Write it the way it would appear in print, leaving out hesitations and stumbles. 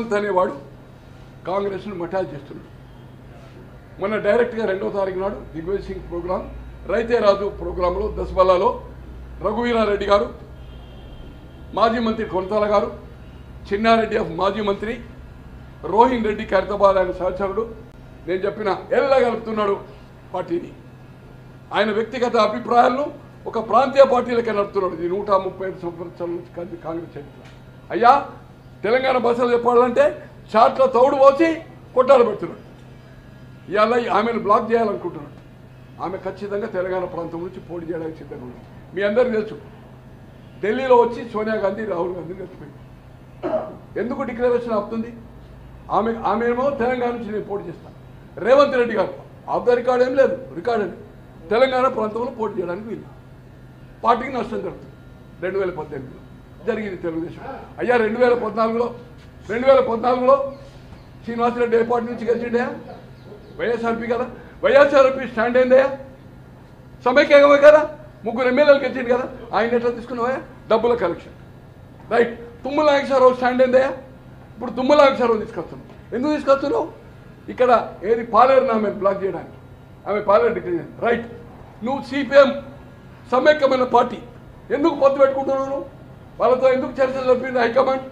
రేవంత్ అనేవాడు కాంగ్రెస్ను మఠాలు చేస్తున్నాడు. మొన్న డైరెక్ట్గా 2వ తారీఖు నాడు దిగ్విజయ్ సింగ్ ప్రోగ్రాం రైతే రాజు ప్రోగ్రాంలో దసబల్లాలో రఘువీరారెడ్డి గారు, మాజీ మంత్రి కొనతాల గారు, చిన్నారెడ్డి మాజీ మంత్రి, రోహిన్ రెడ్డి ఖైరతాబాద్ ఆయన సహచరుడు, నేను చెప్పిన ఎల్లగలుపుతున్నాడు పార్టీని. ఆయన వ్యక్తిగత అభిప్రాయాలను ఒక ప్రాంతీయ పార్టీలకే నడుపుతున్నాడు. ఇది 135 సంవత్సరాల నుంచి కాంగ్రెస్ చరిత్ర. అయ్యా తెలంగాణ భాషలో చెప్పాలంటే షార్ట్లో తౌడు పోసి కొట్టాలు పెడుతున్నాడు. ఇవాళ ఆమెను బ్లాక్ చేయాలనుకుంటున్నాడు. ఆమె ఖచ్చితంగా తెలంగాణ ప్రాంతం నుంచి పోటీ చేయడానికి సిద్ధంగా ఉంది. మీ అందరికీ తెలుసు, ఢిల్లీలో వచ్చి సోనియా గాంధీ రాహుల్ గాంధీ కలిసిపోయింది. ఎందుకు డిక్లరేషన్ ఆపుతుంది? ఆమెమో తెలంగాణ నుంచి నేను పోటీ చేస్తాను. రేవంత్ రెడ్డి గారు ఆఫ్ ద రికార్డ్ ఏం లేదు, రికార్డ్ అని తెలంగాణ ప్రాంతంలో పోటీ చేయడానికి వీళ్ళు పార్టీకి నష్టం జరుగుతుంది. 2018లో జరిగింది తెలుగుదేశం. అయ్యా 2014లో శ్రీనివాసరెడ్డి ఏ పార్టీ నుంచి గెలిచిండే? వైఎస్ఆర్పీ కదా. వైఎస్ఆర్పీ స్టాండ్ అయిందయ్యా, సమైక్యంగా కదా, 3 ఎమ్మెల్యేలు గెలిచింది కదా. ఆయన ఎట్లా తీసుకున్నావా? డబ్బుల collection. Right. Tummala Nageswara Rao stand అయిందయ్యా. ఇప్పుడు తుమ్మల నాగేశ్వరరావు తీసుకొస్తున్నావు. ఎందుకు తీసుకొస్తున్నావు? ఇక్కడ ఏది పాలేరుని ఆమె బ్లాక్ చేయడానికి, ఆమె పాలేరు డిక్లేర్. రైట్. నువ్వు సిపిఎం సమైక్యమైన పార్టీ ఎందుకు పొత్తు పెట్టుకుంటున్నావు? వాళ్ళతో ఎందుకు చర్చలు జరిపింది హైకమాండ్?